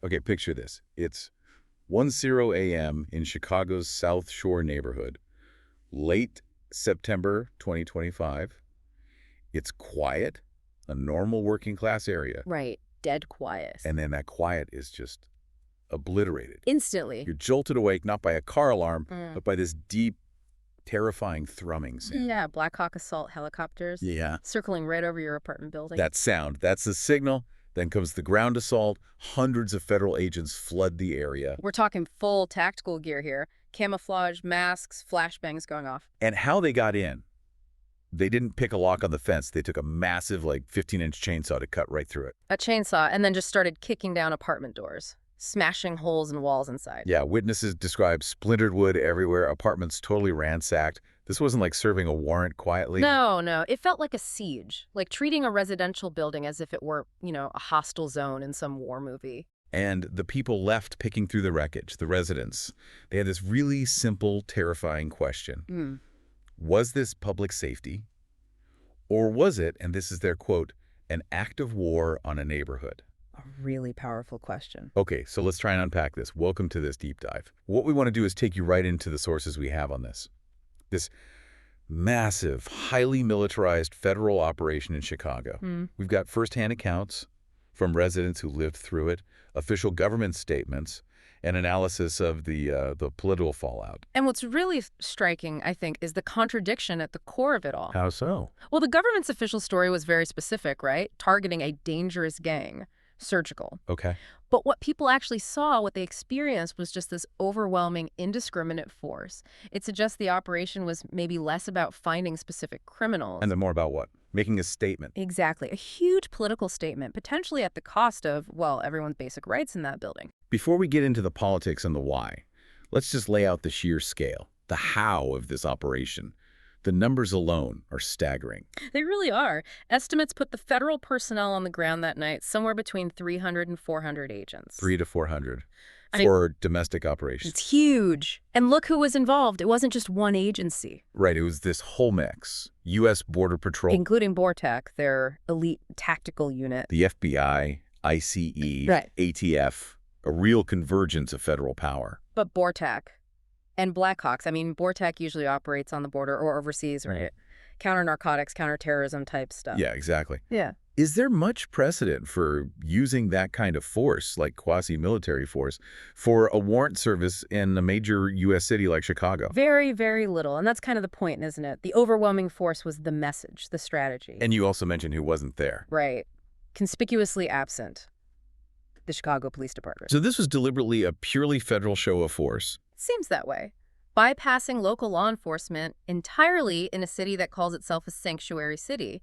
Okay, picture this. It's 1:00 a.m. in Chicago's South Shore neighborhood, late September 2025. It's quiet, a normal working class area, Right. Dead quiet. and then that quiet is just obliterated. Instantly. You're jolted awake not by a car alarm, Mm. but by this deep, terrifying thrumming sound. Yeah, Black Hawk assault helicopters. Yeah. Circling right over your apartment building. That sound, that's the signal. Then comes the ground assault. Hundreds of federal agents flood the area. We're talking full tactical gear here. Camouflage, masks, flashbangs going off. And how they got in, they didn't pick a lock on the fence. They took a massive, 15-inch chainsaw to cut right through it. A chainsaw, and then just started kicking down apartment doors, smashing holes in walls inside. Yeah, witnesses describe splintered wood everywhere, apartments totally ransacked. This wasn't like serving a warrant quietly. No. It felt like a siege, like treating a residential building as if it were, a hostile zone in some war movie. And the people left picking through the wreckage, the residents. They had this really simple, terrifying question. Was this public safety? Or was it, and this is their quote, an act of war on a neighborhood? A really powerful question. Okay, so let's try and unpack this. Welcome to this deep dive. What we want to do is take you right into the sources we have on this. This massive, highly militarized federal operation in Chicago. We've got firsthand accounts from residents who lived through it, official government statements, and analysis of the political fallout. And what's really striking, I think, is the contradiction at the core of it all. How so? Well, the government's official story was very specific, right? Targeting a dangerous gang. Surgical. Okay. But what people actually saw, what they experienced, was just this overwhelming, indiscriminate force. It suggests the operation was maybe less about finding specific criminals. And then more about what? Making a statement. Exactly. A huge political statement, potentially at the cost of, well, everyone's basic rights in that building. Before we get into the politics and the why, let's just lay out the sheer scale, the how of this operation. The numbers alone are staggering. They really are. Estimates put the federal personnel on the ground that night somewhere between 300 and 400 agents. 300 to 400 I mean, for domestic operations. It's huge. And look who was involved. It wasn't just one agency. Right, it was this whole mix. U.S. Border Patrol, Including BORTAC, their elite tactical unit. the FBI, ICE, Right. ATF, a real convergence of federal power. But BORTAC and Blackhawks, BORTAC usually operates on the border or overseas, right? Counter-narcotics, counter-terrorism type stuff. Yeah, exactly. Yeah. Is there much precedent for using that kind of force, like quasi-military force, for a warrant service in a major U.S. city like Chicago? Very, very little. And that's kind of the point, isn't it? The overwhelming force was the message, the strategy. And you also mentioned who wasn't there. Right. Conspicuously absent. The Chicago Police Department. So this was deliberately a purely federal show of force. Seems that way. Bypassing local law enforcement entirely in a city that calls itself a sanctuary city.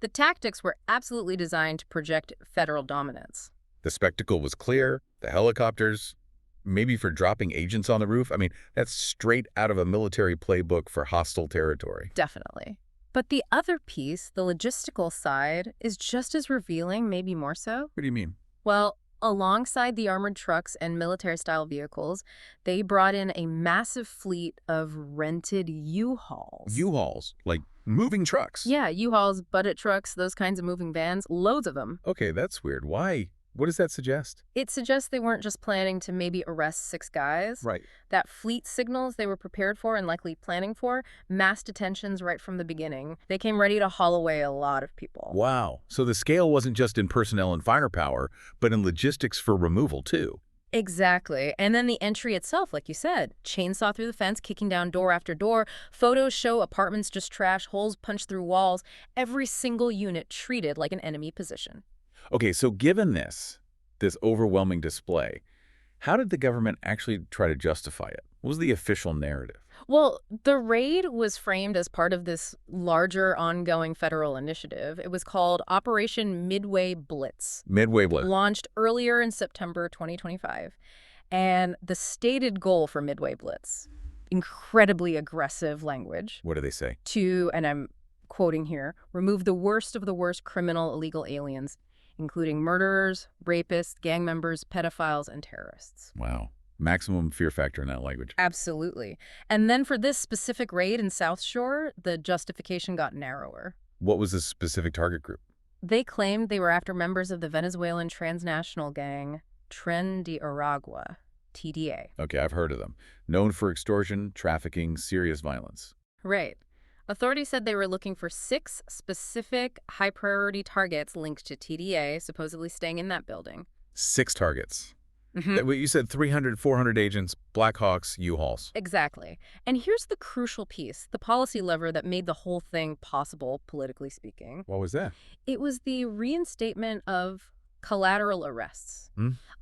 The tactics were absolutely designed to project federal dominance. The spectacle was clear, the helicopters, maybe for dropping agents on the roof. That's straight out of a military playbook for hostile territory. Definitely. But the other piece, the logistical side, is just as revealing, maybe more so. What do you mean? Well, alongside the armored trucks and military-style vehicles, they brought in a massive fleet of rented U-Hauls. U-Hauls, like moving trucks. Yeah, U-Hauls, bucket trucks, those kinds of moving vans, loads of them. Okay, that's weird. Why? What does that suggest? It suggests they weren't just planning to maybe arrest 6 guys. Right. That fleet signals they were prepared for and likely planning for, mass detentions right from the beginning. They came ready to haul away a lot of people. Wow. So the scale wasn't just in personnel and firepower, but in logistics for removal, too. Exactly. And then the entry itself, like you said, chainsaw through the fence, kicking down door after door. Photos show apartments just trash, holes punched through walls. Every single unit treated like an enemy position. Okay, so given this overwhelming display, how did the government actually try to justify it? What was the official narrative? Well, the raid was framed as part of this larger ongoing federal initiative. It was called Operation Midway Blitz. Midway Blitz. Launched earlier in September 2025. And the stated goal for Midway Blitz, incredibly aggressive language. What do they say? To, and I'm quoting here, remove the worst of the worst criminal illegal aliens, including murderers, rapists, gang members, pedophiles, and terrorists. Wow. Maximum fear factor in that language. Absolutely. And then for this specific raid in South Shore, the justification got narrower. What was the specific target group? They claimed they were after members of the Venezuelan transnational gang, Tren de Aragua, TDA. Okay, I've heard of them. Known for extortion, trafficking, serious violence. Right. Authorities said they were looking for 6 specific high-priority targets linked to TDA, supposedly staying in that building. 6 targets. Mm-hmm. What you said, 300, 400 agents, Blackhawks, U-Hauls. Exactly. And here's the crucial piece, the policy lever that made the whole thing possible, politically speaking. What was that? It was the reinstatement of collateral arrests,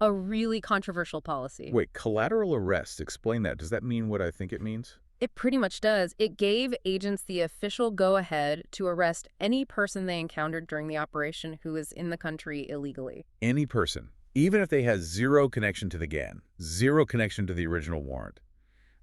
a really controversial policy. Wait, collateral arrest, explain that. Does that mean what I think it means? It pretty much does. It gave agents the official go-ahead to arrest any person they encountered during the operation who was in the country illegally. Any person, even if they had zero connection to the gang, zero connection to the original warrant,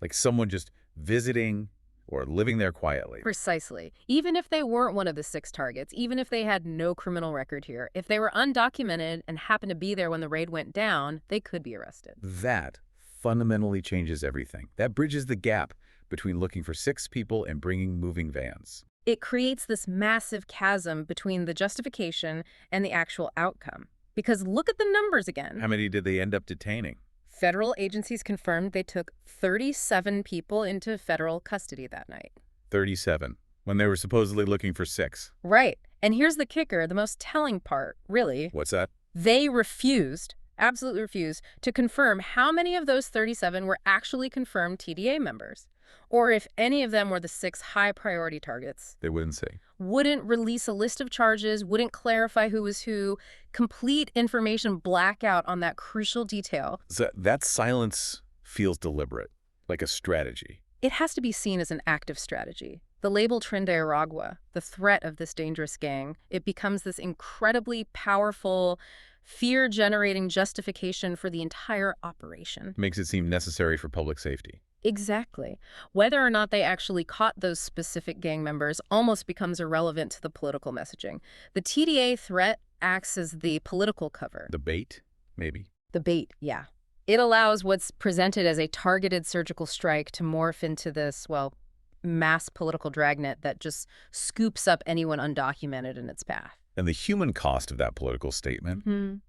like someone just visiting or living there quietly. Precisely. Even if they weren't one of the 6 targets, even if they had no criminal record here, if they were undocumented and happened to be there when the raid went down, they could be arrested. That fundamentally changes everything. That bridges the gap between looking for 6 people and bringing moving vans. It creates this massive chasm between the justification and the actual outcome. Because look at the numbers again. How many did they end up detaining? Federal agencies confirmed they took 37 people into federal custody that night. 37, when they were supposedly looking for 6. Right. And here's the kicker, the most telling part, really. What's that? They refused, absolutely refused, to confirm how many of those 37 were actually confirmed TDA members, or if any of them were the 6 high-priority targets. They wouldn't say. Wouldn't release a list of charges, wouldn't clarify who was who, complete information blackout on that crucial detail. So that silence feels deliberate, like a strategy. It has to be seen as an active strategy. The label Tren de Aragua, the threat of this dangerous gang, it becomes this incredibly powerful, fear-generating justification for the entire operation. Makes it seem necessary for public safety. Exactly. Whether or not they actually caught those specific gang members almost becomes irrelevant to the political messaging. The TDA threat acts as the political cover. The bait, maybe. The bait, yeah. It allows what's presented as a targeted surgical strike to morph into this, well, mass political dragnet that just scoops up anyone undocumented in its path. And the human cost of that political statement,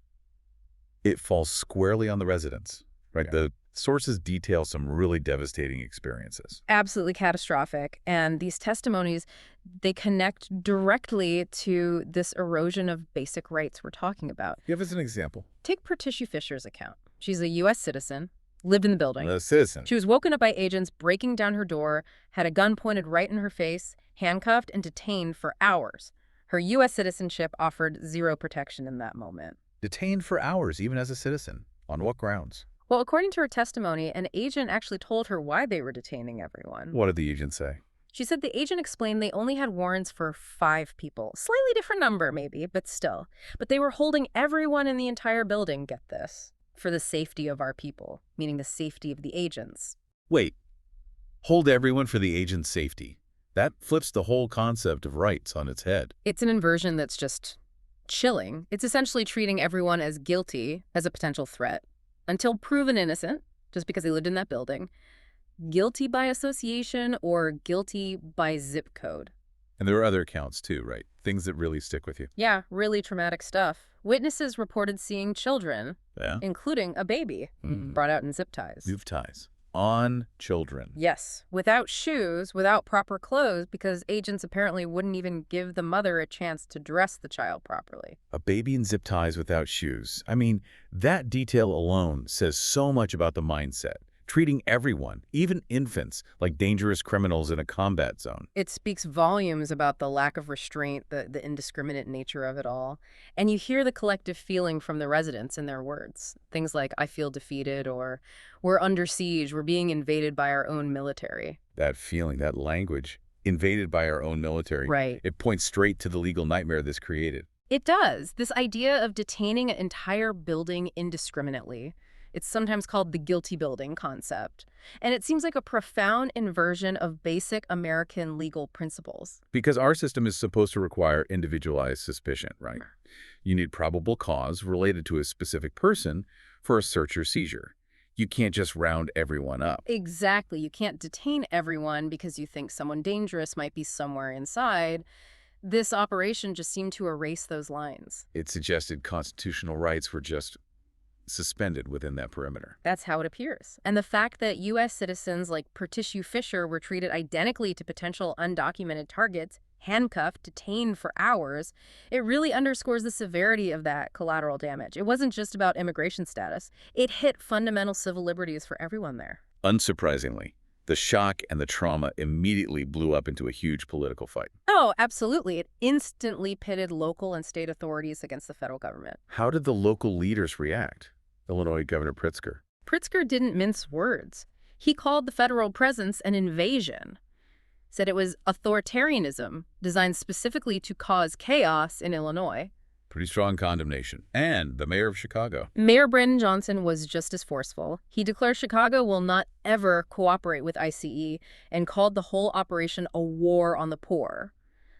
it falls squarely on the residents, right? Yeah. The sources detail some really devastating experiences. Absolutely catastrophic. And these testimonies, they connect directly to this erosion of basic rights we're talking about. Give us an example. Take Patricia Fisher's account. She's a U.S. citizen, lived in the building. A citizen. She was woken up by agents breaking down her door, had a gun pointed right in her face, handcuffed and detained for hours. Her U.S. citizenship offered zero protection in that moment. Detained for hours, even as a citizen. On what grounds? Well, according to her testimony, an agent actually told her why they were detaining everyone. What did the agent say? She said the agent explained they only had warrants for 5 people. Slightly different number, maybe, but still. But they were holding everyone in the entire building, get this, for the safety of our people, meaning the safety of the agents. Wait. Hold everyone for the agent's safety. That flips the whole concept of rights on its head. It's an inversion that's just chilling. It's essentially treating everyone as guilty, as a potential threat, until proven innocent, just because they lived in that building, guilty by association or guilty by zip code. And there are other accounts too, right? Things that really stick with you. Yeah, really traumatic stuff. Witnesses reported seeing children, including a baby, brought out in zip ties. Zip ties. On children. Yes, without shoes, without proper clothes, because agents apparently wouldn't even give the mother a chance to dress the child properly. A baby in zip ties without shoes. I mean, that detail alone says so much about the mindset. Treating everyone, even infants, like dangerous criminals in a combat zone. It speaks volumes about the lack of restraint, the indiscriminate nature of it all. And you hear the collective feeling from the residents in their words. Things like, I feel defeated, or we're under siege, we're being invaded by our own military. That feeling, that language, invaded by our own military. Right. It points straight to the legal nightmare this created. It does. This idea of detaining an entire building indiscriminately. It's sometimes called the guilty building concept. And it seems like a profound inversion of basic American legal principles. Because our system is supposed to require individualized suspicion, right? You need probable cause related to a specific person for a search or seizure. You can't just round everyone up. Exactly. You can't detain everyone because you think someone dangerous might be somewhere inside. This operation just seemed to erase those lines. It suggested constitutional rights were just suspended within that perimeter. That's how it appears. And the fact that U.S. citizens like Patricia Fisher were treated identically to potential undocumented targets, handcuffed, detained for hours, it really underscores the severity of that collateral damage. It wasn't just about immigration status. It hit fundamental civil liberties for everyone there. Unsurprisingly, the shock and the trauma immediately blew up into a huge political fight. Oh, absolutely. It instantly pitted local and state authorities against the federal government. How did the local leaders react? Illinois Governor Pritzker. Pritzker didn't mince words. He called the federal presence an invasion, said it was authoritarianism designed specifically to cause chaos in Illinois. Pretty strong condemnation. And the mayor of Chicago. Mayor Brandon Johnson was just as forceful. He declared Chicago will not ever cooperate with ICE and called the whole operation a war on the poor.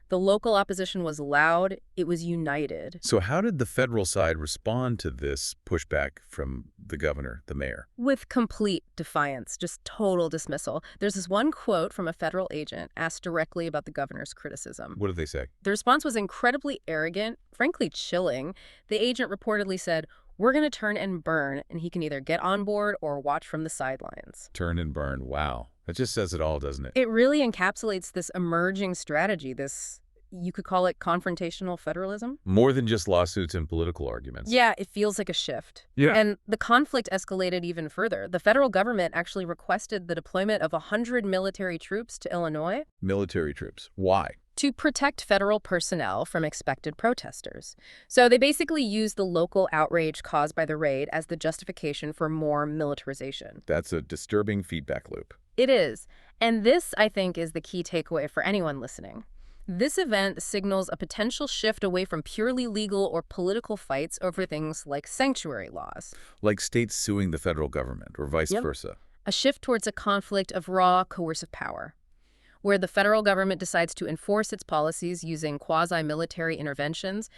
The local opposition was loud. It was united. So how did the federal side respond to this pushback from the governor, the mayor? With complete defiance, just total dismissal. There's this one quote from a federal agent asked directly about the governor's criticism. What did they say? The response was incredibly arrogant, frankly chilling. The agent reportedly said, "We're going to turn and burn, and he can either get on board or watch from the sidelines." Turn and burn. Wow. That just says it all, doesn't it? It really encapsulates this emerging strategy, this, you could call it confrontational federalism. More than just lawsuits and political arguments. Yeah, it feels like a shift. Yeah. And the conflict escalated even further. The federal government actually requested the deployment of 100 military troops to Illinois. Military troops. Why? To protect federal personnel from expected protesters. So they basically used the local outrage caused by the raid as the justification for more militarization. That's a disturbing feedback loop. It is. And this, I think, is the key takeaway for anyone listening. This event signals a potential shift away from purely legal or political fights over things like sanctuary laws. Like states suing the federal government or vice versa. A shift towards a conflict of raw, coercive power, where the federal government decides to enforce its policies using quasi-military interventions,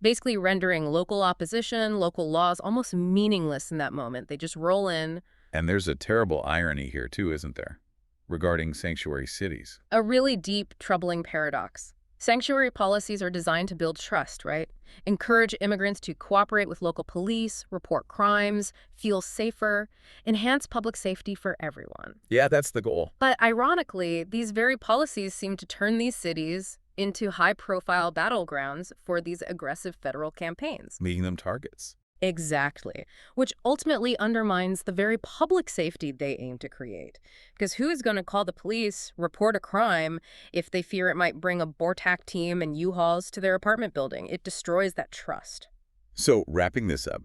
basically rendering local opposition, local laws almost meaningless in that moment. They just roll in. And there's a terrible irony here, too, isn't there? Regarding sanctuary cities. A really deep, troubling paradox. Sanctuary policies are designed to build trust, right? Encourage immigrants to cooperate with local police, report crimes, feel safer, enhance public safety for everyone. Yeah, that's the goal. But ironically, these very policies seem to turn these cities into high-profile battlegrounds for these aggressive federal campaigns. Making them targets. Exactly, which ultimately undermines the very public safety they aim to create. Because who is going to call the police, report a crime, if they fear it might bring a BORTAC team and U-Hauls to their apartment building? It destroys that trust. So, wrapping this up,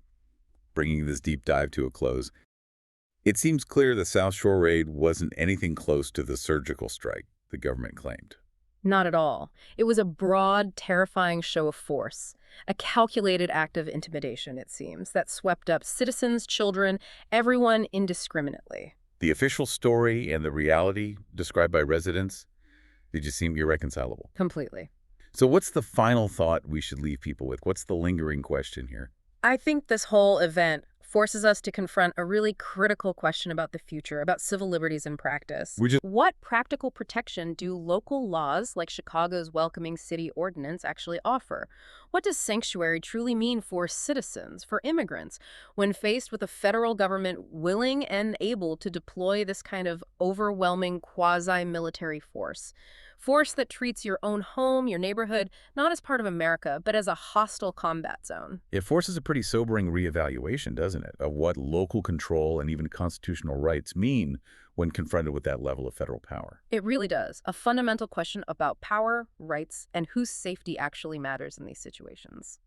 bringing this deep dive to a close, it seems clear the South Shore raid wasn't anything close to the surgical strike the government claimed. Not at all. It was a broad, terrifying show of force, a calculated act of intimidation, it seems, that swept up citizens, children, everyone indiscriminately. The official story and the reality described by residents, they just seem irreconcilable. Completely. So what's the final thought we should leave people with? What's the lingering question here? I think this whole event forces us to confront a really critical question about the future, about civil liberties in practice. What practical protection do local laws like Chicago's Welcoming City Ordinance actually offer? What does sanctuary truly mean for citizens, for immigrants, when faced with a federal government willing and able to deploy this kind of overwhelming quasi-military force? Force that treats your own home, your neighborhood, not as part of America, but as a hostile combat zone. It forces a pretty sobering reevaluation, doesn't it, of what local control and even constitutional rights mean when confronted with that level of federal power. It really does. A fundamental question about power, rights, and whose safety actually matters in these situations.